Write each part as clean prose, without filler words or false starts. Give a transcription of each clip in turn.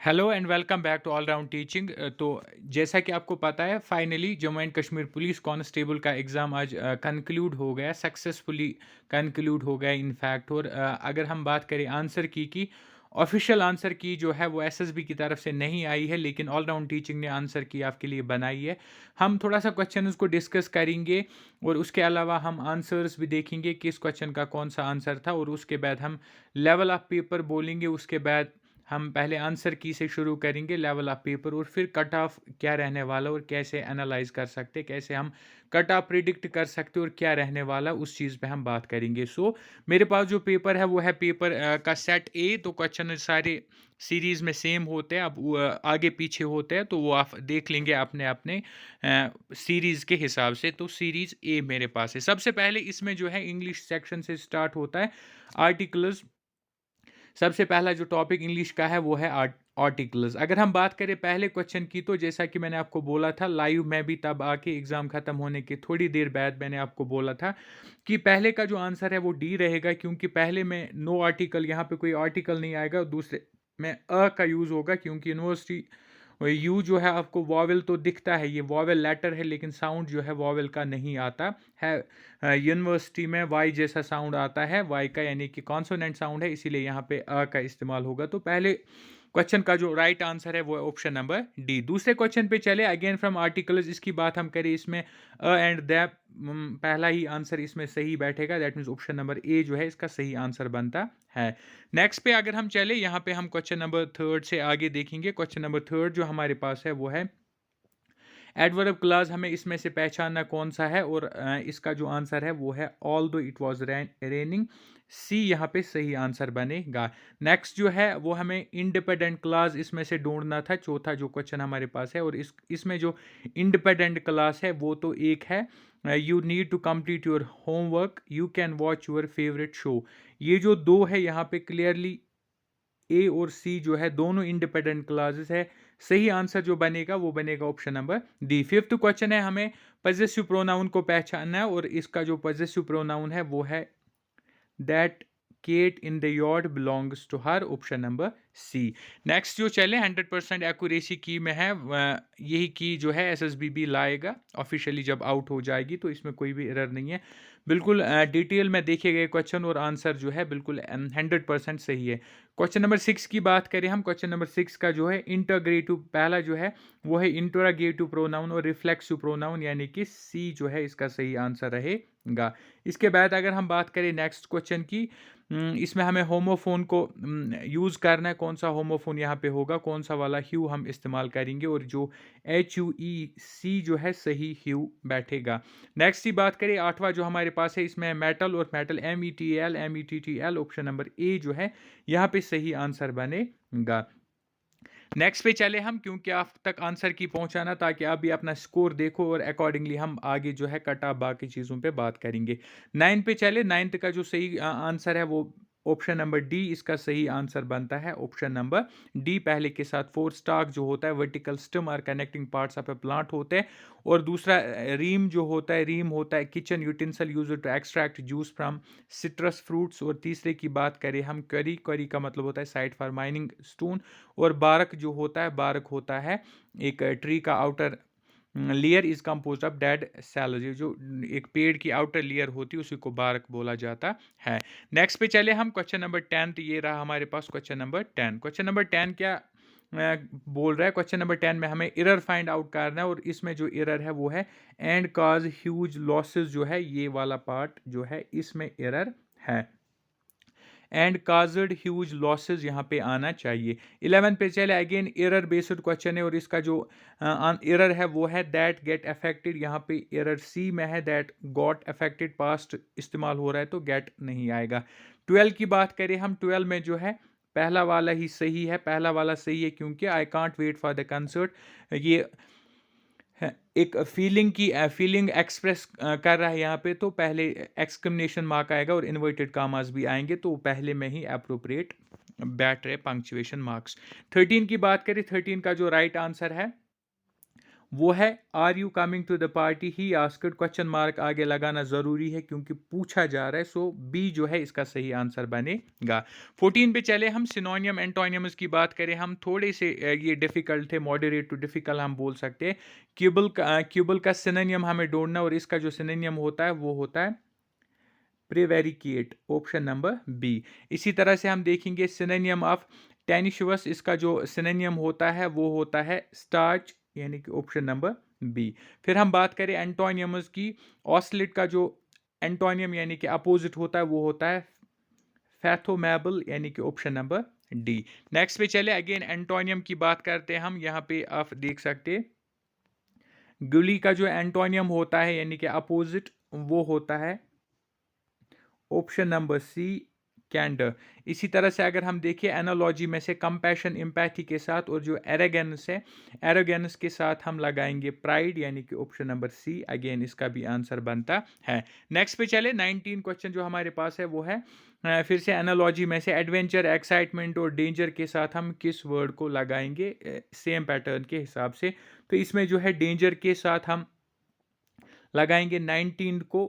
Hello and welcome back to all round teaching. तो जैसा कि आपको पता है, finally Jammu and Kashmir police constable का एग्ज़ाम आज कंक्लूड हो गया, सक्सेसफुली कंक्लूड हो गया इनफैक्ट। और अगर हम बात करें आंसर की ऑफिशियल आंसर की जो है वो एसएसबी की तरफ से नहीं आई है, लेकिन ऑल राउंड टीचिंग ने आंसर की आपके लिए बनाई है। हम थोड़ा सा क्वेश्चन उसको डिस्कस करेंगे और उसके अलावा हम आंसर्स भी देखेंगे किस क्वेश्चन का कौन सा आंसर था, और उसके बाद हम लेवल ऑफ पेपर बोलेंगे। उसके बाद हम पहले आंसर की से शुरू करेंगे, लेवल ऑफ पेपर, और फिर कट ऑफ क्या रहने वाला और कैसे एनालाइज कर सकते, कैसे हम कट ऑफ प्रिडिक्ट कर सकते और क्या रहने वाला, उस चीज़ पे हम बात करेंगे। मेरे पास जो पेपर है वो है पेपर का सेट ए। तो क्वेश्चन सारे सीरीज़ में सेम होते हैं, अब वो, आगे पीछे होते हैं, तो वो आप देख लेंगे अपने अपने सीरीज़ के हिसाब से। तो सीरीज़ ए मेरे पास है। सबसे पहले इसमें जो है इंग्लिश सेक्शन से स्टार्ट होता है, आर्टिकल्स। सबसे पहला जो टॉपिक इंग्लिश का है वो है आर्टिकल्स। अगर हम बात करें पहले क्वेश्चन की, तो जैसा कि मैंने आपको बोला था लाइव में भी, तब आके एग्ज़ाम ख़त्म होने के थोड़ी देर बाद मैंने आपको बोला था कि पहले का जो आंसर है वो डी रहेगा, क्योंकि पहले में नो आर्टिकल, यहाँ पे कोई आर्टिकल नहीं आएगा। दूसरे में अ का यूज़ होगा, क्योंकि यूनिवर्सिटी यू जो है आपको वॉवेल तो दिखता है, ये वॉवेल लेटर है, लेकिन साउंड जो है वॉवेल का नहीं आता है। यूनिवर्सिटी में वाई जैसा साउंड आता है, वाई का, यानी कि कॉन्सोनेंट साउंड है, इसीलिए यहाँ पे अ का इस्तेमाल होगा। तो पहले क्वेश्चन का जो राइट आंसर है वो है ऑप्शन नंबर डी। दूसरे क्वेश्चन पे चले, अगेन फ्रॉम आर्टिकल्स, इसकी बात हम करें, इसमें अ एंड द पहला ही आंसर इसमें सही बैठेगा, that means option number A जो है इसका सही आंसर बनता है। नेक्स्ट पे अगर हम चले, यहाँ पे हम क्वेश्चन नंबर थर्ड से आगे देखेंगे। क्वेश्चन नंबर थर्ड जो हमारे पास है वो है एडवर्ब क्लास, हमें इसमें से पहचानना कौन सा है, और इसका जो आंसर है वो है ऑल दो इट वॉज रेनिंग। सी यहाँ पे सही आंसर बनेगा। नेक्स्ट जो है वो हमें इंडिपेंडेंट क्लास इसमें से ढूंढना था, चौथा जो क्वेश्चन हमारे पास है। और इसमें जो इंडिपेंडेंट क्लास है वो तो एक है, you need to complete your homework, you can watch your favourite show. ये जो दो है यहाँ पे क्लियरली ए और सी जो है दोनों इंडिपेंडेंट क्लासेस है। सही आंसर जो बनेगा वो बनेगा option number D. Fifth question है, हमें पजेसिव प्रोनाउन को पहचानना है, और इसका जो पजेसिव प्रोनाउन है वो है that cat in the yard belongs to her, option number C. Next जो चले 100% एक्यूरेसी की में है, यही की जो है एसएसबीबी लाएगा ऑफिशियली जब आउट हो जाएगी, तो इसमें कोई भी एरर नहीं है। बिल्कुल डिटेल में देखे गए क्वेश्चन और आंसर जो है बिल्कुल 100% सही है। क्वेश्चन नंबर 6 की बात करें हम, क्वेश्चन नंबर 6 का जो है इंटरग्रेटिव, पहला जो है वो है इंटरोगेटिव प्रोनाउन और रिफ्लेक्सिव प्रोनाउन, यानी कि सी जो है इसका सही आंसर रहेगा। इसके बाद अगर हम बात करें नेक्स्ट क्वेश्चन की, इसमें हमें होमोफोन को यूज़ करना है। कौन सा होमोफोन यहाँ पे होगा, कौन सा वाला ह्यू हम इस्तेमाल करेंगे, और जो HUE C जो है सही ह्यू बैठेगा। नेक्स्ट की बात करें, आठवां जो हमारे पास है, इसमें मेटल, और metal METL option number A जो है यहाँ पे सही आंसर बनेगा। नेक्स्ट पे चले हम, क्योंकि आप तक आंसर की पहुंचाना, ताकि आप भी अपना स्कोर देखो और अकॉर्डिंगली हम आगे जो है कट ऑफ बाकी चीज़ों पे बात करेंगे। नाइन्थ पे चले, नाइन्थ का जो सही आंसर है वो ऑप्शन नंबर डी इसका सही आंसर बनता है, ऑप्शन नंबर डी पहले के साथ। फोर स्टाक जो होता है वर्टिकल स्टेम और connecting parts of A plant होते हैं, और दूसरा रीम जो होता है, रीम होता है kitchen utensil use to extract juice from citrus fruits. और तीसरे की बात करें हम, करी, करी का मतलब होता है साइट फॉर माइनिंग स्टोन। और बारक जो होता है, बारक होता है एक ट्री का outer layer is compose of dead cells, ये जो एक पेड़ की आउटर लेयर होती है उसी को बारक बोला जाता है। नेक्स्ट पे चले हम, क्वेश्चन नंबर 10, ये रहा हमारे पास क्वेश्चन नंबर 10। क्वेश्चन नंबर 10 क्या बोल रहा है, क्वेश्चन नंबर 10 में हमें एरर फाइंड आउट करना है, और इसमें जो एरर है वो है एंड काज ह्यूज लॉसेस, जो है ये वाला पार्ट जो है इसमें एरर है, एंड काजड ह्यूज लॉसेज यहाँ पे आना चाहिए। 11 पे चले, अगेन एरर बेस्ड क्वेश्चन है, और इसका जो एरर है वो है दैट गेट अफेक्टेड, यहाँ पे एरर सी में है दैट गॉट अफेक्टेड, पास्ट इस्तेमाल हो रहा है तो गेट नहीं आएगा। 12 की बात करें हम, 12 में जो है पहला वाला ही सही है, पहला वाला सही है, क्योंकि I can't wait for the concert, ये है, एक फीलिंग की फीलिंग एक्सप्रेस कर रहा है यहाँ पे, तो पहले एक्सक्लेमेशन मार्क आएगा और इन्वर्टेड कामास भी आएंगे, तो पहले में ही अप्रोप्रिएट बैठ रहे पंक्चुएशन मार्क्स। 13 की बात करें, 13 का जो राइट आंसर है वो है are you coming to the party he asked, question mark आगे लगाना ज़रूरी है क्योंकि पूछा जा रहा है, सो बी जो है इसका सही आंसर बनेगा। 14 पे चले हम सिनोनियम एंटोनियम्स की बात करें, हम थोड़े से ये डिफ़िकल्ट थे, मॉडरेट टू डिफ़िकल्ट हम बोल सकते हैं। क्यूबल का सिनोनियम हमें ढूंढना, और इसका जो सिनोनियम होता है वो होता है प्रिवेरिकेट, ऑप्शन नंबर बी। इसी तरह से हम देखेंगे सिनोनियम ऑफ टेनिशियस, इसका जो सिनोनियम होता है वो होता है स्टार्च, यानी कि ऑप्शन नंबर बी। फिर हम बात करें एंटोनियम्स की, ऑस्लेट का जो एंटोनियम यानी कि अपोजिट होता है वो होता है फैथोमेबल, यानी कि ऑप्शन नंबर डी। नेक्स्ट पे चले, अगेन एंटोनियम की बात करते हैं हम, यहाँ पे आप देख सकते गुली का जो एंटोनियम होता है यानी कि अपोजिट, वो होता है ऑप्शन नंबर सी कैंडर। इसी तरह से अगर हम देखिए एनालॉजी में से कंपैशन एम्पैथी के साथ, और जो एरोगेंस है एरोगेंस के साथ हम लगाएंगे प्राइड, यानी कि ऑप्शन नंबर सी, अगेन इसका भी आंसर बनता है। नेक्स्ट पे चले, 19 क्वेश्चन जो हमारे पास है वो है फिर से एनालॉजी में से एडवेंचर, एक्साइटमेंट और डेंजर के साथ हम किस वर्ड को लगाएंगे सेम पैटर्न के हिसाब से। तो इसमें जो है डेंजर के साथ हम लगाएंगे 19 को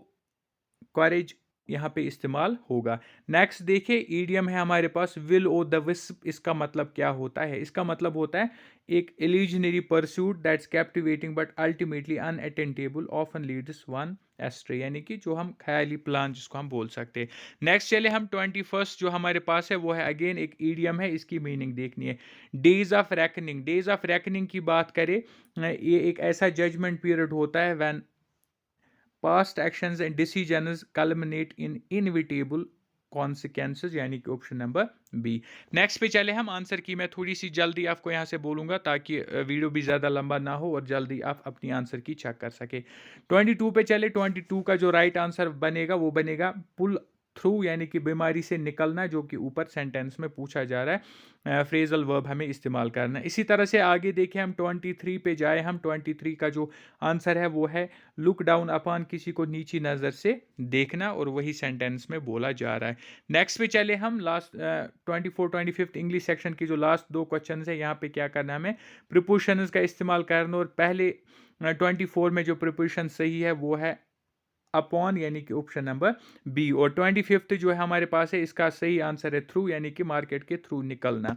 कॉरेज, यहाँ पे इस्तेमाल होगा। नेक्स्ट देखिए, ईडियम है हमारे पास विल ओ द विस्प, इसका मतलब क्या होता है? इसका मतलब होता है एक illusionary pursuit that's captivating but ultimately unattainable often leads one astray, यानी कि जो हम ख्याली प्लान जिसको हम बोल सकते हैं। नेक्स्ट चले हम 21st जो हमारे पास है वो है अगेन एक ईडियम है, इसकी मीनिंग देखनी है। Days of reckoning, days of reckoning की बात करें, ये एक ऐसा जजमेंट पीरियड होता है when past actions and decisions culminate in inevitable consequences, यानी कि ऑप्शन नंबर बी। नेक्स्ट पे चले हम, आंसर की मैं थोड़ी सी जल्दी आपको यहाँ से बोलूंगा ताकि वीडियो भी ज़्यादा लंबा ना हो और जल्दी आप अपनी आंसर की चेक कर सके। 22 पे चले, 22 का जो राइट आंसर बनेगा वो बनेगा पुल थ्रू, यानी कि बीमारी से निकलना, जो कि ऊपर सेंटेंस में पूछा जा रहा है, फ्रेजल वर्ब हमें इस्तेमाल करना है। इसी तरह से आगे देखें हम 23 पे जाए, हम 23 का जो आंसर है वो है लुक डाउन अपॉन, किसी को नीची नज़र से देखना, और वही सेंटेंस में बोला जा रहा है। नेक्स्ट पे चले हम, लास्ट 24-25 इंग्लिश सेक्शन की जो लास्ट दो क्वेश्चन है, यहाँ पे क्या करना है हमें प्रिपोजिशंस का इस्तेमाल करना, और पहले 24 में जो प्रिपोजिशन सही है वो है अपॉन, यानी कि ऑप्शन नंबर बी, और 25th जो है हमारे पास है इसका सही आंसर है थ्रू, यानी कि मार्केट के थ्रू निकलना।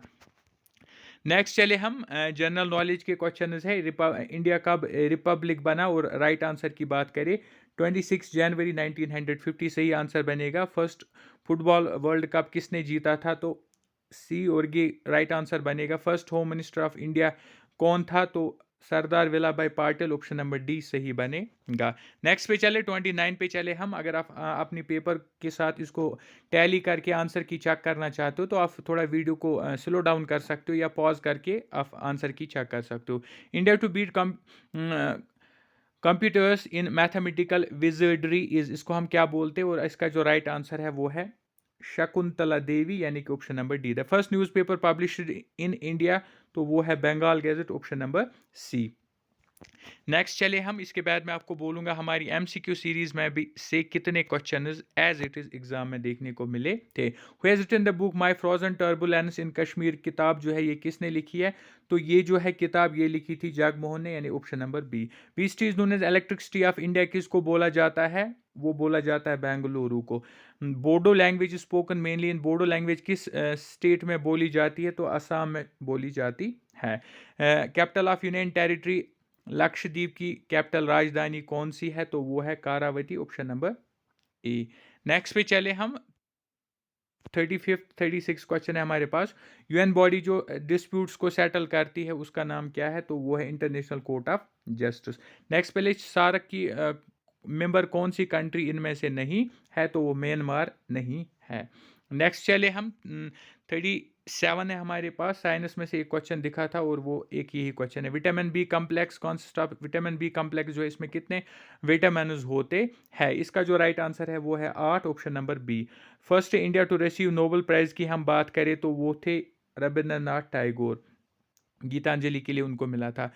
नेक्स्ट चले हम जनरल नॉलेज के क्वेश्चन है, इंडिया कब रिपब्लिक बना, और राइट आंसर की बात करें 26 जनवरी 1950 सही आंसर बनेगा। फर्स्ट फुटबॉल वर्ल्ड कप किसने जीता था, तो सी, और ये राइट आंसर बनेगा। First home minister of India कौन था, तो सरदार वल्लभ भाई पटेल, ऑप्शन नंबर डी सही बनेगा। नेक्स्ट पे चले 29 पे चले हम, अगर आप अपनी पेपर के साथ इसको टैली करके आंसर की चेक करना चाहते हो तो आप थोड़ा वीडियो को स्लो डाउन कर सकते हो या पॉज करके आप आंसर की चेक कर सकते हो। India to beat computers in mathematical wizardry is, इसको हम क्या बोलते हैं, और इसका जो राइट आंसर है वो है शकुंतला देवी, यानी कि option number D. The first newspaper published in India, तो वो है Bengal gazette, option number C. Next चले हम, इसके बाद मैं आपको बोलूंगा हमारी एमसीक्यू सीरीज में भी से कितने questions as it is exam में देखने को मिले थे। Who has written the book my frozen turbulence in Kashmir, किताब जो है ये किसने लिखी है, तो ये जो है किताब ये लिखी थी जगमोहन ने, यानी option number B. Beast is known as electricity of India किसको बोला जाता है, वो बोला जाता है बेंगलुरु को। बोडो लैंग्वेज स्पोकन मेनली इन, बोडो लैंग्वेज किस स्टेट में बोली जाती है, तो असम में बोली जाती है। Capital of union territory Lakshadweep की कैपिटल राजधानी कौन सी है, तो वो है Kavaratti, option number A. Next पे चले हम, 36 क्वेश्चन है हमारे पास। यूएन बॉडी जो डिस्प्यूट्स को सेटल करती है उसका नाम क्या है, तो वो है international court of justice. Next पहले सार्क की मेंबर कौन सी कंट्री इनमें से नहीं है, तो वो म्यांमार नहीं है। नेक्स्ट चले हम, 37 है हमारे पास, साइंस में से एक क्वेश्चन दिखा था और वो एक यही क्वेश्चन है। Vitamin B complex consist of, vitamin B complex जो है इसमें कितने विटामिन होते हैं, इसका जो राइट आंसर है वो है 8, option number B. First India to receive Nobel prize की हम बात करें तो वो थे रविंद्रनाथ टैगोर, गीतांजलि के लिए उनको मिला था।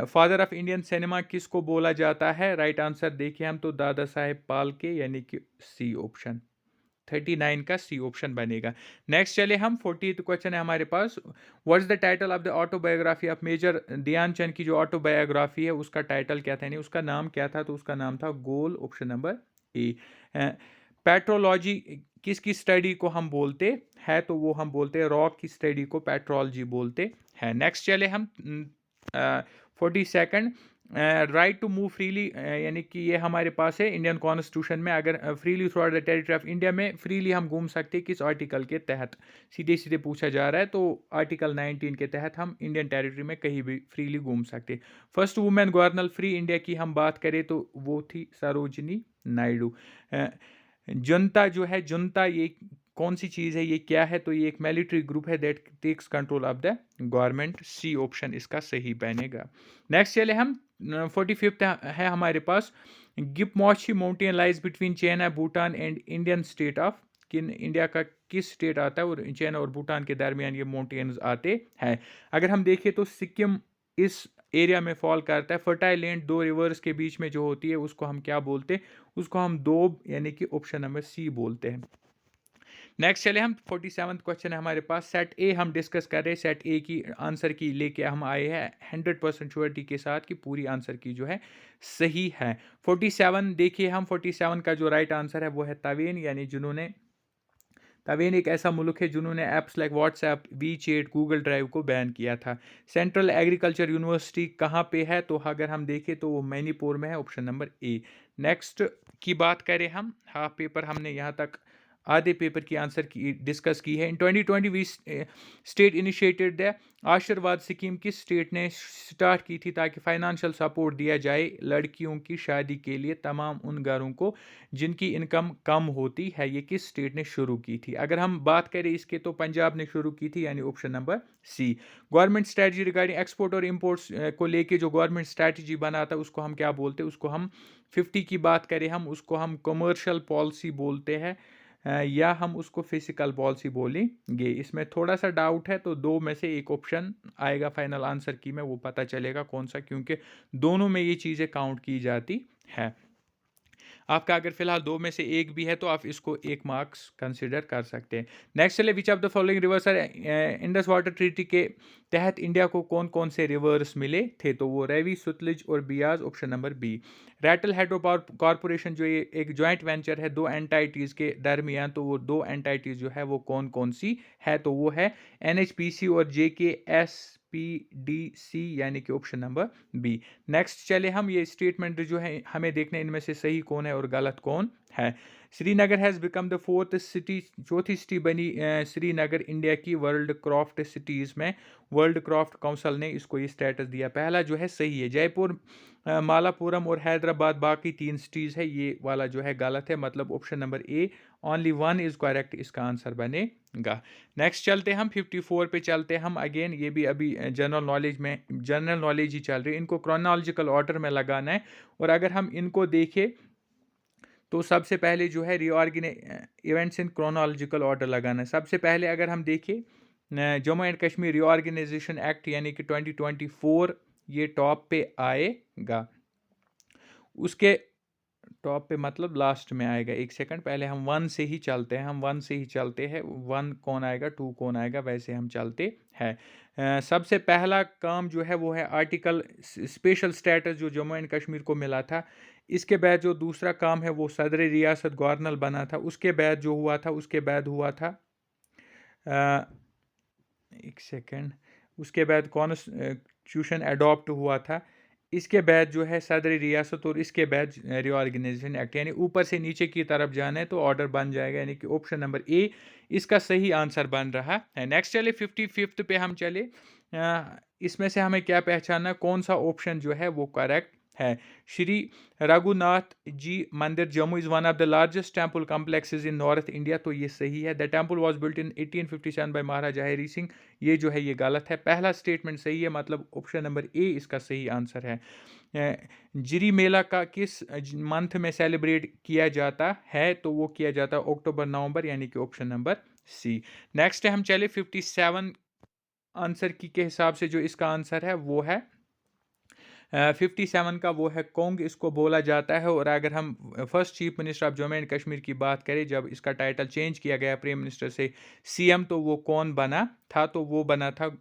फादर ऑफ इंडियन सिनेमा किसको बोला जाता है, राइट आंसर देखिए हम तो दादा साहेब फाल्के, यानी कि सी ऑप्शन। 39 का सी ऑप्शन बनेगा। नेक्स्ट चले हम 40th क्वेश्चन है हमारे पास, what is the title of the autobiography of major Dhyanchand की जो ऑटोबायोग्राफी है उसका टाइटल क्या था, यानी उसका नाम क्या था, तो उसका नाम था गोल, ऑप्शन नंबर ए। पेट्रोलॉजी किसकी स्टडी को हम बोलते हैं, तो वो हम बोलते हैं रॉक की स्टडी को पेट्रोलॉजी बोलते हैं। नेक्स्ट चले हम 42nd, right to move freely, यानी कि ये हमारे पास है इंडियन कॉन्स्टिट्यूशन में, अगर freely through out the territory of India में फ्रीली हम घूम सकते हैं किस आर्टिकल के तहत, सीधे सीधे पूछा जा रहा है, तो आर्टिकल 19 के तहत हम इंडियन टेरिटरी में कहीं भी फ्रीली घूम सकते। First women governor free India की हम बात करें तो वो थी सरोजनी नायडू। जनता जो है, जनता ये कौन सी चीज़ है, ये क्या है, तो ये एक मिलिट्री ग्रुप है that takes control of the government, C option इसका सही बनेगा। नेक्स्ट चले हम 45th है हमारे पास, Gipmochi mountain lies between China Bhutan and Indian state of, किन इंडिया का किस स्टेट आता है और चाइना और भूटान के दरमियान ये माउंटेन्स आते हैं। अगर हम देखें तो सिक्किम इस एरिया में फॉल करता है। फर्टाइल लैंड दो रिवर्स के बीच में जो होती है उसको हम क्या बोलते हैं, उसको हम दोब, यानी कि ऑप्शन नंबर सी बोलते हैं। नेक्स्ट चले हम 47th क्वेश्चन है हमारे पास, सेट ए हम डिस्कस कर रहे हैं। सेट ए की आंसर की लेके हम आए हैं 100% श्योरिटी के साथ कि पूरी आंसर की जो है सही है। 47 देखिए हम, 47 का जो राइट आंसर है वो है तवेन, यानी जिन्होंने, तवेन एक ऐसा मुल्क है जिन्होंने apps like WhatsApp, WeChat, Google drive को बैन किया था। सेंट्रल एग्रीकल्चर यूनिवर्सिटी कहाँ पे है, तो अगर हम देखें तो वो मणिपुर में है, ऑप्शन नंबर ए। नेक्स्ट की बात करें हम, हाफ पेपर हमने यहाँ तक आधे पेपर की आंसर की डिस्कस की है। इन 2020 वी स्टेट इनिशिएटेड द आशीर्वाद स्कीम, किस स्टेट ने स्टार्ट की थी ताकि फाइनेंशियल सपोर्ट दिया जाए लड़कियों की शादी के लिए तमाम उन घरों को जिनकी इनकम कम होती है, ये किस स्टेट ने शुरू की थी। अगर हम बात करें इसके तो पंजाब ने शुरू की थी, यानी option number C. Government strategy regarding export और इम्पोर्ट्स को लेके जो गवर्नमेंट स्ट्रेटजी बनाता है उसको हम क्या बोलते हैं, उसको हम 50 की बात करें हम, उसको हम कमर्शियल पॉलिसी बोलते हैं, या हम उसको फिजिकल पॉलिसी बोलेंगे। इसमें थोड़ा सा डाउट है, तो दो में से एक ऑप्शन आएगा फाइनल आंसर की में, वो पता चलेगा कौन सा, क्योंकि दोनों में ये चीज़ें काउंट की जाती है। आपका अगर फिलहाल दो में से एक भी है तो आप इसको एक मार्क्स कंसिडर कर सकते हैं। नेक्स्ट चले, which of the following rivers are Indus water treaty के तहत इंडिया को कौन कौन से रिवर्स मिले थे, तो वो रवि, सतलुज और Beas, option number B. Ratle hydro power corporation जो ये एक जॉइंट वेंचर है दो एंटाइटीज़ के दरमियान, तो वो दो एंटाइटीज़ जो है वो कौन कौन सी है, तो वो है NHPC और JKSPDC, यानी कि ऑप्शन नंबर बी। नेक्स्ट चले हम, ये स्टेटमेंट जो है हमें देखना इनमें से सही कौन है और गलत कौन है। Srinagar has become the fourth city, चौथी सिटी बनी श्रीनगर इंडिया की वर्ल्ड क्राफ्ट सिटीज़ में। वर्ल्ड क्राफ्ट काउंसिल ने इसको ये स्टेटस दिया। पहला जो है सही है, जयपुर, मालापुरम और हैदराबाद बाकी तीन सिटीज़ है, ये वाला जो है गलत है, मतलब option number A only one is correct इसका आंसर बनेगा। नेक्स्ट चलते हम 54 पे चलते हम, अगेन ये भी अभी जनरल नॉलेज में, जनरल नॉलेज ही चल रही है, इनको क्रोनोलॉजिकल ऑर्डर में लगाना है। और अगर हम इनको देखें तो सबसे पहले जो है इवेंट्स इन क्रोनोलॉजिकल ऑर्डर लगाना है। सबसे पहले अगर हम देखें Jammu and Kashmir reorganisation act, यानी कि 2024, ये टॉप पे आएगा। उसके टॉप पे मतलब लास्ट में आएगा। एक सेकंड, पहले हम वन से ही चलते हैं, हम वन से ही चलते हैं, वन कौन आएगा, टू कौन आएगा, वैसे हम चलते हैं। सबसे पहला काम जो है वो है आर्टिकल स्पेशल स्टेटस जो जम्मू एंड कश्मीर को मिला था। इसके बाद जो दूसरा काम है वो सदर रियासत गवर्नर बना था। उसके बाद जो हुआ था, उसके बाद हुआ था एक सेकंड, उसके बाद कॉन्स्टिट्यूशन अडॉप्ट हुआ था। इसके बाद जो है सदर रियासत और इसके बाद रीऑर्गेनाइजेशन एक्ट, यानी ऊपर से नीचे की तरफ जाना है तो ऑर्डर बन जाएगा, यानी कि ऑप्शन नंबर ए इसका सही आंसर बन रहा है। नेक्स्ट चले 55th पे हम चले, इसमें से हमें क्या पहचानना, कौन सा ऑप्शन जो है वो करेक्ट है। Shri Raghunath ji Mandir Jammu is one of the largest temple complexes in north India, तो ये सही है। The temple was built in 1857 by Maharaja Hari Singh, ये जो है ये गलत है। पहला स्टेटमेंट सही है, मतलब ऑप्शन नंबर ए इसका सही आंसर है। जिरी मेला का किस मंथ में सेलिब्रेट किया जाता है, तो वो किया जाता है अक्टूबर नवंबर, यानी कि ऑप्शन नंबर सी। नेक्स्ट है हम चले 57 आंसर की के हिसाब से जो इसका आंसर है वो है 57 का वो है कोंग, इसको बोला जाता है। और अगर हम first chief minister of Jammu and Kashmir की बात करें, जब इसका टाइटल चेंज किया गया प्राइम मिनिस्टर से सीएम, तो वो कौन बना था? तो वो बना था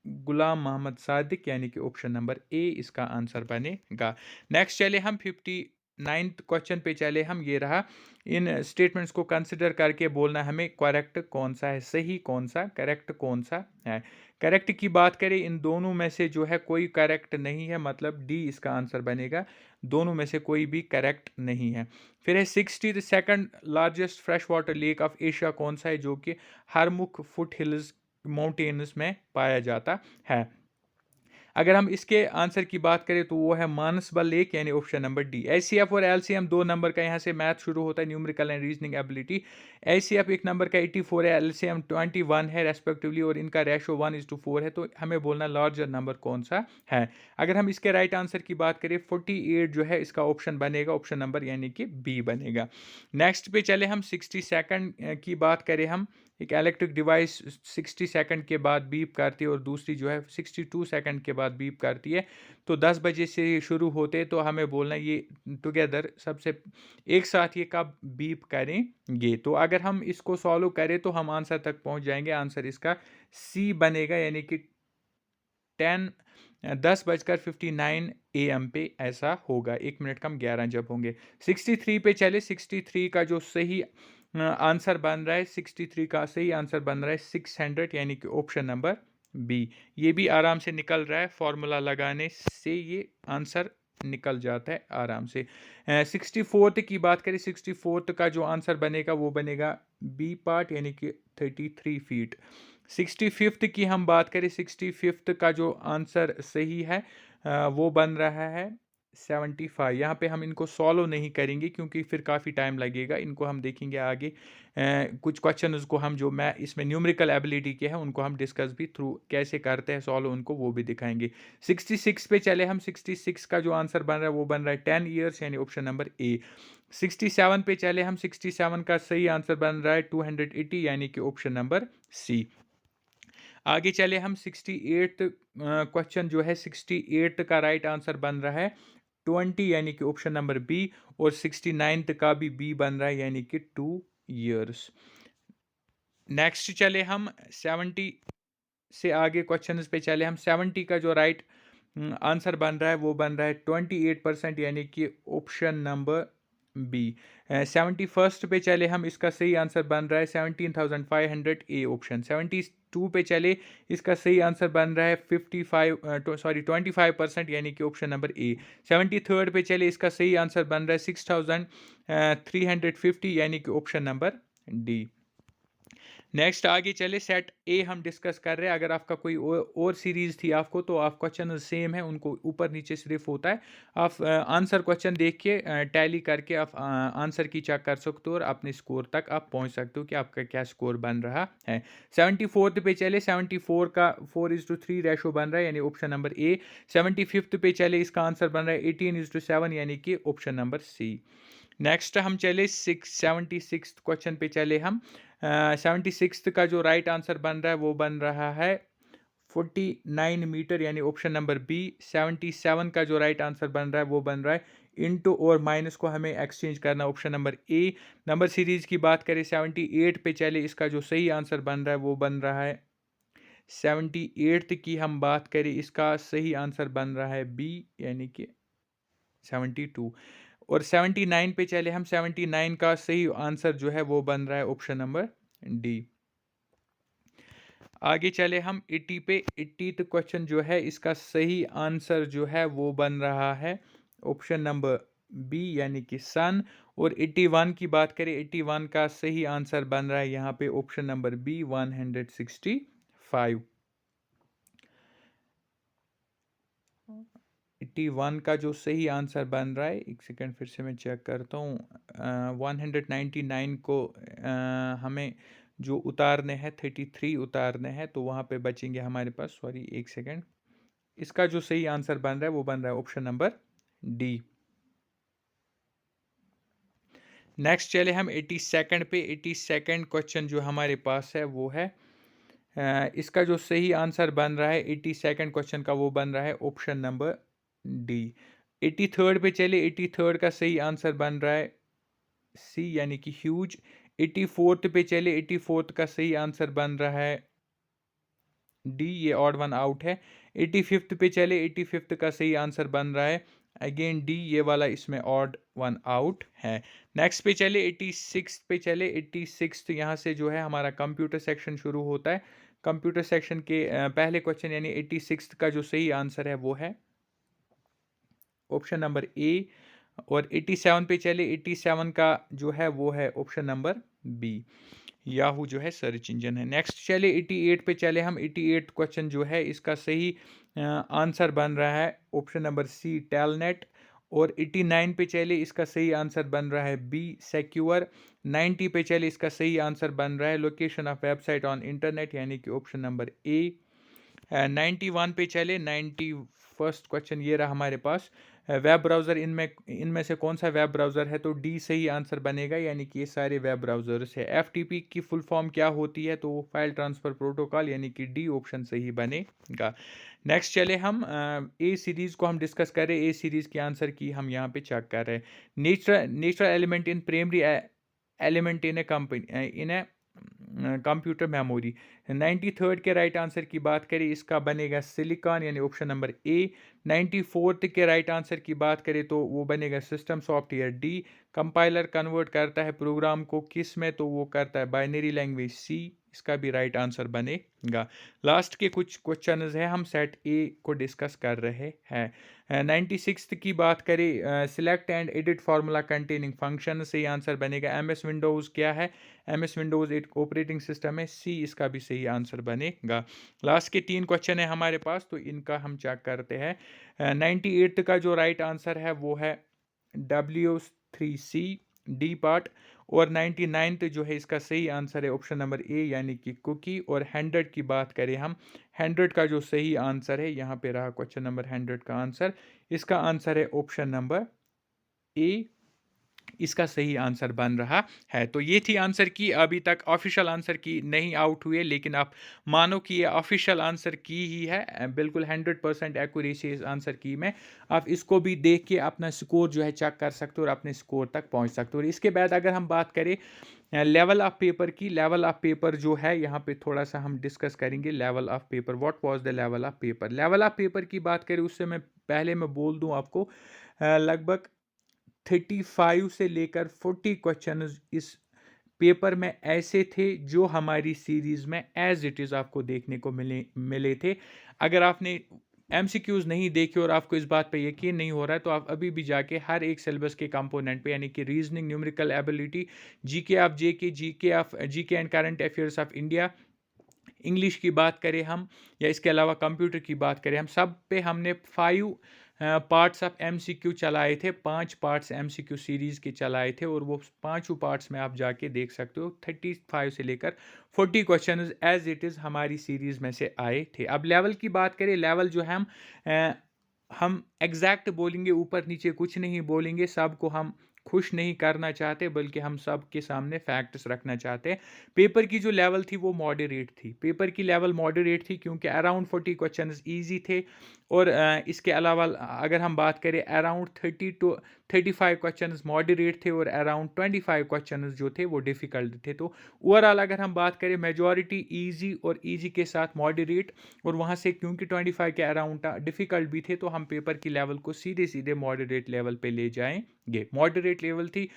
गुलाम मोहम्मद सादिक, यानी कि ऑप्शन नंबर ए इसका आंसर बनेगा। नेक्स्ट चले हम 59th क्वेश्चन पे चले हम। ये रहा, इन स्टेटमेंट्स को कंसिडर करके बोलना हमें करेक्ट कौन सा है, सही कौन सा, करेक्ट कौन सा है। करेक्ट की बात करें, इन दोनों में से जो है कोई करेक्ट नहीं है, मतलब डी इसका आंसर बनेगा। दोनों में से कोई भी करेक्ट नहीं है। फिर है 62nd largest fresh water lake of Asia कौन सा है, जो कि हरमुख फुट हिल्स माउंटेन्स में पाया जाता है। अगर हम इसके आंसर की बात करें तो वो है मानसबल लेक, यानी ऑप्शन नंबर डी। एचसीएफ और एलसीएम 2 नंबर का, यहाँ से मैथ शुरू होता है, numerical and reasoning ability. HCF 1 number का 84 है, एलसीएम 21 है रेस्पेक्टिवली, और इनका रेशो 1:4 है। तो हमें बोलना लार्जर नंबर कौन सा है। अगर हम इसके राइट आंसर की बात करें 48 जो है इसका ऑप्शन बनेगा, ऑप्शन नंबर यानी कि बी बनेगा। नेक्स्ट पे चले हम 62nd की बात करें हम। एक इलेक्ट्रिक डिवाइस 60 सेकंड के बाद बीप करती है और दूसरी जो है 62 सेकंड के बाद बीप करती है। तो 10 बजे से शुरू होते, तो हमें बोलना ये टुगेदर सबसे एक साथ ये कब बीप करेंगे। तो अगर हम इसको सॉल्व करें तो हम आंसर तक पहुंच जाएंगे। आंसर इसका सी बनेगा, यानी कि 10:59 AM पे ऐसा होगा। 1 मिनट कम 11 जब होंगे। 63 पे चले। 63 का जो सही आंसर बन रहा है, 63 का सही आंसर बन रहा है 600, यानी कि ऑप्शन नंबर बी। ये भी आराम से निकल रहा है, फॉर्मूला लगाने से ये आंसर निकल जाता है आराम से। 64th की बात करें, 64th का जो आंसर बनेगा वो बनेगा बी पार्ट, यानी कि 33 फीट। 65th की हम बात करें, 65th का जो आंसर सही है वो बन रहा है 75। यहाँ पे हम इनको सॉल्व नहीं करेंगे क्योंकि फिर काफ़ी टाइम लगेगा। इनको हम देखेंगे आगे। कुछ क्वेश्चन को हम जो मैं इसमें न्यूमेरिकल एबिलिटी के हैं उनको हम डिस्कस भी थ्रू कैसे करते हैं सॉल्व, उनको वो भी दिखाएंगे। 66 पे चले हम। 66 का जो आंसर बन रहा है वो बन रहा है 10 ईयर्स, यानी ऑप्शन नंबर ए। 67 पे चले हम। 67 का सही आंसर बन रहा है 280, यानी कि ऑप्शन नंबर सी। आगे चले हम। 68th क्वेश्चन जो है, 68th का राइट आंसर बन रहा है 20, यानी कि ऑप्शन नंबर बी। और 69th का भी बी बन रहा है, यानी कि 2 ईयर्स। नेक्स्ट चले हम 70 से आगे क्वेश्चंस पे चले हम। 70 का जो राइट आंसर बन रहा है वो बन रहा है 28%, यानी कि ऑप्शन नंबर बी। 71st पे चले हम। इसका सही आंसर बन रहा है 17,500, ए ऑप्शन। 72 पे चले, इसका सही आंसर बन रहा है 25% यानी कि ऑप्शन नंबर ए। 73rd पे चले, इसका सही आंसर बन रहा है 6,350, यानी कि ऑप्शन नंबर डी। नेक्स्ट आगे चले, सेट ए हम डिस्कस कर रहे हैं। अगर आपका कोई और सीरीज थी आपको, तो आप क्वेश्चन सेम है, उनको ऊपर नीचे सिर्फ होता है। आप आंसर क्वेश्चन देख के टैली करके आप आंसर की चेक कर सकते हो और अपने स्कोर तक आप पहुंच सकते हो कि आपका क्या स्कोर बन रहा है। 74th पे चले। 74 का 4:3 रेशो बन रहा है, यानी ऑप्शन नंबर ए। 75th पे चले, इसका आंसर बन रहा है 18:7, यानी कि ऑप्शन नंबर सी। नेक्स्ट हम चले 76 क्वेश्चन पे चले हम। 76 का जो राइट आंसर बन रहा है वो बन रहा है 49 मीटर, यानी ऑप्शन नंबर बी। 77 का जो राइट आंसर बन रहा है वो बन रहा है इंटू और माइनस को हमें एक्सचेंज करना, option number A. Number series की बात करें 78 पे चले, इसका जो सही आंसर बन रहा है वो बन रहा है 78th की हम बात करें, इसका सही आंसर बन रहा है बी, यानी कि 72। और 79 पे चले हम। 79 का सही आंसर जो है वो बन रहा है ऑप्शन नंबर डी। आगे चले हम 80 पे। 80th क्वेश्चन जो है, इसका सही आंसर जो है वो बन रहा है ऑप्शन नंबर बी, यानी कि सन। और 81 की बात करें, 81 का सही आंसर बन रहा है यहाँ पे ऑप्शन नंबर बी, 165। 81 का जो सही आंसर बन रहा है, एक सेकंड फिर से मैं चेक करता हूँ। 199 को हमें जो उतारने हैं 33 उतारने हैं, तो वहाँ पे बचेंगे हमारे पास, सॉरी एक सेकंड। इसका जो सही आंसर बन रहा है वो बन रहा है ऑप्शन नंबर डी। नेक्स्ट चले हम 82nd पे। 82nd क्वेश्चन जो हमारे पास है वो है इसका जो सही आंसर बन रहा है 82nd क्वेश्चन का वो बन रहा है ऑप्शन नंबर डी। 83rd पे चले, 83rd का सही आंसर बन रहा है सी यानी कि ह्यूज। 84th पे चले, 84th का सही आंसर बन रहा है डी, ये ऑड वन आउट है। 85th पे चले, 85th का सही आंसर बन रहा है अगेन डी, ये वाला इसमें ऑड वन आउट है। नेक्स्ट पे चले, 86 पे चले, 86 यहाँ से जो है हमारा कंप्यूटर सेक्शन शुरू होता है। कंप्यूटर सेक्शन के पहले क्वेश्चन यानी 86 का जो सही आंसर है वो है ऑप्शन नंबर ए। और 87 पे चले, 87 का जो है वो है ऑप्शन नंबर बी, याहू जो है सर्च इंजन है। नेक्स्ट चले 88 पे चले हम, 88 क्वेश्चन जो है इसका सही आंसर बन रहा है ऑप्शन नंबर सी टेलनेट। और 89 पे चले, इसका सही आंसर बन रहा है बी सिक्योर। 90 पे चले, इसका सही आंसर बन रहा है location of website on internet यानी कि ऑप्शन नंबर ए। 91 पे चले, 91st क्वेश्चन ये रहा हमारे पास, वेब ब्राउज़र इनमें इनमें से कौन सा वेब ब्राउज़र है, तो डी सही आंसर बनेगा यानी कि ये सारे वेब ब्राउज़र्स है। एफटीपी की फुल फॉर्म क्या होती है, तो फाइल ट्रांसफ़र प्रोटोकॉल यानी कि डी ऑप्शन सही बनेगा। नेक्स्ट चले हम ए सीरीज़ को हम डिस्कस करें। ए सीरीज़ के आंसर की हम यहाँ पे चेक कर रहे हैं। Natural element in primary element in A company in a computer memory. 93rd के राइट आंसर की बात करें, इसका बनेगा सिलिकॉन यानी ऑप्शन नंबर ए। 94th के राइट आंसर की बात करें तो वो बनेगा system software D. Compiler convert करता है प्रोग्राम को किस में, तो वो करता है बाइनरी लैंग्वेज सी, इसका भी राइट आंसर बनेगा। लास्ट के कुछ क्वेश्चंस हैं, हम सेट ए को डिस्कस कर रहे हैं। 96th की बात करें, select and edit formula containing function, सही आंसर बनेगा एम एस विंडोज़ क्या है, एम एस विंडोज़ एक ऑपरेटिंग सिस्टम है सी, इसका भी सही आंसर बनेगा। लास्ट के 3 क्वेश्चन है हमारे पास, तो इनका हम चेक करते हैं। 98th का जो राइट आंसर है वो है W3C डी पार्ट। और 99th जो है इसका सही आंसर है ऑप्शन नंबर ए यानी कि कुकी। और 100 की बात करें हम, 100 का जो सही आंसर है, यहाँ पे रहा क्वेश्चन नंबर 100 का आंसर, इसका आंसर है ऑप्शन नंबर ए, इसका सही आंसर बन रहा है। तो ये थी आंसर की, अभी तक ऑफिशियल आंसर की नहीं आउट हुए, लेकिन आप मानो कि ये ऑफिशियल आंसर की ही है, बिल्कुल 100% एक्यूरेसी इस आंसर की में। आप इसको भी देख के अपना स्कोर जो है चेक कर सकते हो और अपने स्कोर तक पहुंच सकते हो। और इसके बाद अगर हम बात करें लेवल ऑफ पेपर की, लेवल ऑफ पेपर जो है यहाँ पे थोड़ा सा हम डिस्कस करेंगे। Level of paper, what was the level of paper. Level of paper की बात करें उससे मैं पहले मैं बोल दूं आपको, लगभग 35 से लेकर 40 क्वेश्चन इस पेपर में ऐसे थे जो हमारी सीरीज में एज इट इज़ आपको देखने को मिले थे। अगर आपने एमसीक्यूज नहीं देखे और आपको इस बात पे यकीन नहीं हो रहा है, तो आप अभी भी जाके हर एक सिलेबस के कंपोनेंट पे यानी कि reasoning, numerical ability, GK of JK, GK and current affairs of India, English की बात करें हम या इसके अलावा कंप्यूटर की बात करें, हम सब पे हमने 5 पार्ट्स ऑफ एमसीक्यू चलाए थे। 5 पार्ट्स एमसीक्यू सीरीज़ के चलाए थे और वो पांचों पार्ट्स में आप जाके देख सकते हो। 35 से लेकर 40 क्वेश्चन एज इट इज़ हमारी सीरीज़ में से आए थे। अब लेवल की बात करें, लेवल जो है हम एग्जैक्ट बोलेंगे, ऊपर नीचे कुछ नहीं बोलेंगे, सबको हम खुश नहीं करना चाहते, बल्कि हम सब के सामने फैक्ट्स रखना चाहते हैं। पेपर की जो लेवल थी वो मॉडरेट थी, पेपर की लेवल मॉडरेट थी क्योंकि अराउंड 40 क्वेश्चंस इजी थे। और इसके अलावा अगर हम बात करें, अराउंड 30 to 35 क्वेश्चंस मॉडरेट थे और अराउंड 25 क्वेश्चंस जो थे वो डिफ़िकल्ट थे। तो ओवरऑल अगर हम बात करें, मेजॉरिटी इजी और इजी के साथ मॉडरेट, और वहाँ से क्योंकि 25 के अराउंड डिफ़िकल्ट भी थे, तो हम पेपर की लेवल को सीधे सीधे मॉडरेट लेवल पे ले जाएंगे। मॉडरेट लेवल थी,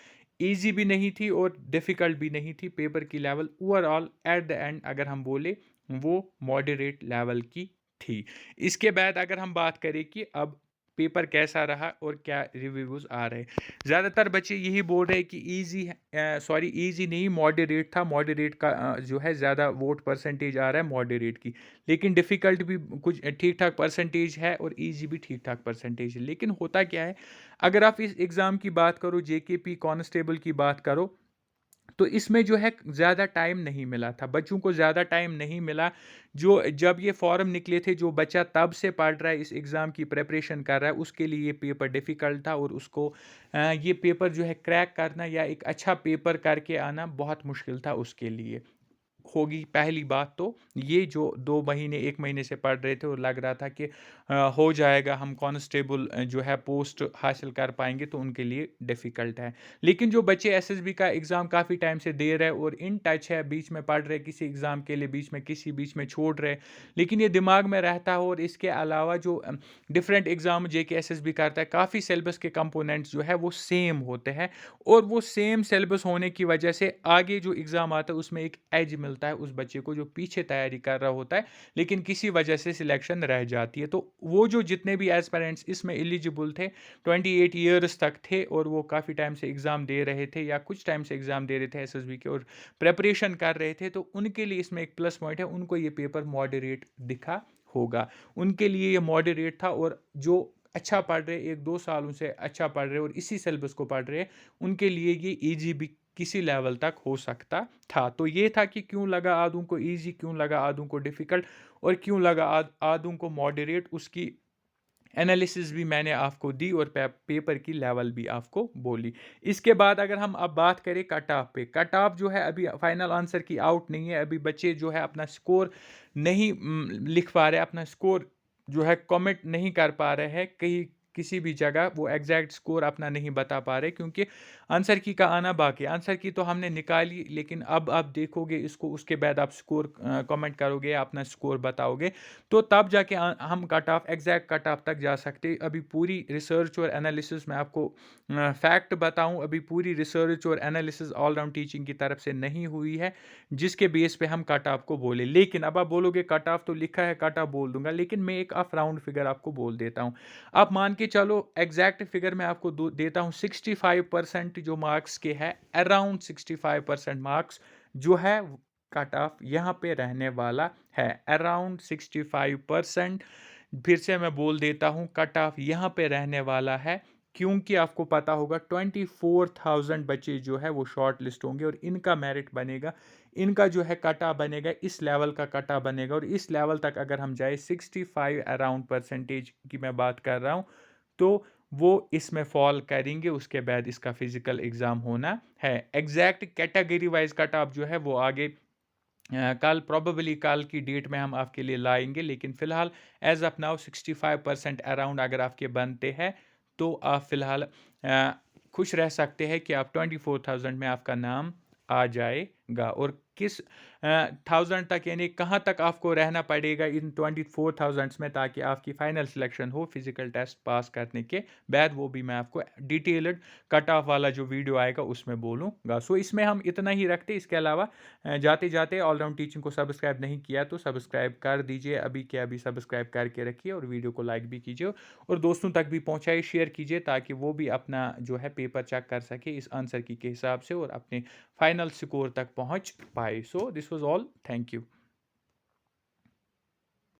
इजी भी नहीं थी और डिफ़िकल्ट भी नहीं थी। पेपर की level overall at the end अगर हम बोले वो मॉडरेट लेवल की थी। इसके बाद अगर हम बात करें कि अब पेपर कैसा रहा और क्या रिव्यूज आ रहे हैं, ज़्यादातर बच्चे यही बोल रहे हैं कि इजी नहीं, मॉडरेट था। मॉडरेट का जो है ज़्यादा वोट परसेंटेज आ रहा है मॉडरेट की, लेकिन डिफ़िकल्ट भी कुछ ठीक ठाक परसेंटेज है और इजी भी ठीक ठाक परसेंटेज है। लेकिन होता क्या है, अगर आप इस एग्ज़ाम की बात करो, जेकेपी कांस्टेबल की बात करो, तो इसमें जो है ज़्यादा टाइम नहीं मिला था, बच्चों को ज़्यादा टाइम नहीं मिला। जो जब ये फॉर्म निकले थे, जो बच्चा तब से पढ़ रहा है, इस एग्ज़ाम की प्रिपरेशन कर रहा है, उसके लिए ये पेपर डिफ़िकल्ट था और उसको ये पेपर जो है क्रैक करना या एक अच्छा पेपर करके आना बहुत मुश्किल था उसके लिए। होगी। पहली बात तो ये जो 2 महीने 1 महीने से पढ़ रहे थे और लग रहा था कि हो जाएगा, हम कांस्टेबल जो है पोस्ट हासिल कर पाएँगे, तो उनके लिए डिफ़िकल्ट है। लेकिन जो बच्चे एसएसबी का एग्ज़ाम काफ़ी टाइम से दे रहे हैं और इन टच है, बीच में पढ़ रहे किसी एग्ज़ाम के लिए, बीच में छोड़ रहे, लेकिन ये दिमाग में रहता है। और इसके अलावा जो डिफरेंट एग्ज़ाम जेके एसएसबी करता है, काफ़ी सिलेबस के कंपोनेंट्स जो है वो सेम होते हैं, और वो सेम सिलेबस होने की वजह से आगे जो एग्ज़ाम आता है उसमें एक एज मिलता है उस बच्चे को जो पीछे तैयारी कर रहा होता है, लेकिन किसी वजह से सिलेक्शन रह जाती है। तो वो जो जितने भी एस्पिरेंट्स इसमें एलिजिबल थे, 28 ईयर्स तक थे, और वो काफ़ी टाइम से एग्ज़ाम दे रहे थे या कुछ टाइम से एग्ज़ाम दे रहे थे एसएसबी के और प्रिपरेशन कर रहे थे, तो उनके लिए इसमें एक प्लस पॉइंट है, उनको ये पेपर मॉडरेट दिखा होगा। उनके लिए ये मॉडरेट था, और जो अच्छा पढ़ रहे, 1-2 सालों से अच्छा पढ़ रहे और इसी सिलेबस को पढ़ रहे हैं, उनके लिए ये ईज़ी भी किसी लेवल तक हो सकता था। तो ये था कि क्यों लगा आधों को ईज़ी, क्यों लगा आधों को डिफ़िकल्ट, और क्यों लगा आधों को मॉडरेट, उसकी एनालिसिस भी मैंने आपको दी और पेपर की लेवल भी आपको बोली। इसके बाद अगर हम अब बात करें कट ऑफ पे, कट ऑफ जो है अभी फाइनल आंसर की आउट नहीं है, अभी बच्चे जो है अपना स्कोर नहीं लिख पा रहे, अपना स्कोर जो है कमेंट नहीं कर पा रहे हैं, कहीं किसी भी जगह वो एग्जैक्ट स्कोर अपना नहीं बता पा रहे, क्योंकि आंसर की का आना बाकी है। आंसर की तो हमने निकाली, लेकिन अब आप देखोगे इसको, उसके बाद आप स्कोर कमेंट करोगे, अपना स्कोर बताओगे, तो तब जाके हम cut off, exact cut off तक जा सकते। अभी पूरी रिसर्च और एनालिसिस में आपको फैक्ट बताऊं, अभी पूरी रिसर्च और एनालिसिस ऑल राउंड टीचिंग की तरफ से नहीं हुई है जिसके बेस पे हम कट ऑफ को बोले। लेकिन अब आप बोलोगे कट ऑफ तो लिखा है, कट ऑफ बोल दूंगा, लेकिन मैं एक ऑफ राउंड फिगर आपको बोल देता हूं। आप मान के चलो, एग्जैक्ट फिगर मैं आपको देता हूं, 65% जो मार्क्स के है, अराउंड 65% मार्क्स जो है कट ऑफ यहाँ पे रहने वाला है, अराउंड 65%। फिर से मैं बोल देता हूँ, कट ऑफ यहाँ पे रहने वाला है, क्योंकि आपको पता होगा 24,000 बच्चे जो है वो शॉर्ट लिस्ट होंगे, और इनका मेरिट बनेगा, इनका जो है कटा बनेगा, इस लेवल का कटा बनेगा, और इस लेवल तक अगर हम जाए 65 अराउंड परसेंटेज की मैं बात कर रहा हूँ, तो वो इसमें फॉल करेंगे। उसके बाद इसका फिजिकल एग्जाम होना है। Exact category wise cut off जो है वो आगे कल, प्रोबेबली कल की डेट में हम आपके लिए लाएंगे, लेकिन फिलहाल एज ऑफ नाउ 65% अराउंड अगर आपके बनते हैं, तो आप फिलहाल खुश रह सकते हैं कि आप 24,000 में आपका नाम आ जाएगा। और किस 1000 तक, यानी कहाँ तक आपको रहना पड़ेगा इन 24,000 में, ताकि आपकी फाइनल सिलेक्शन हो फिजिकल टेस्ट पास करने के बाद, वो भी मैं आपको डिटेल्ड कट ऑफ वाला जो वीडियो आएगा उसमें बोलूँगा। सो इसमें हम इतना ही रखते। इसके अलावा जाते जाते ऑलराउंड टीचिंग को सब्सक्राइब नहीं किया तो सब्सक्राइब कर दीजिए, अभी के अभी सब्सक्राइब करके रखिए, और वीडियो को लाइक भी कीजिए और दोस्तों तक भी पहुंचाइए, शेयर कीजिए, ताकि वो भी अपना जो है पेपर चेक कर सके इस आंसर की के हिसाब से और अपने फाइनल स्कोर तक पहुंच पाए। So this was all, thank you.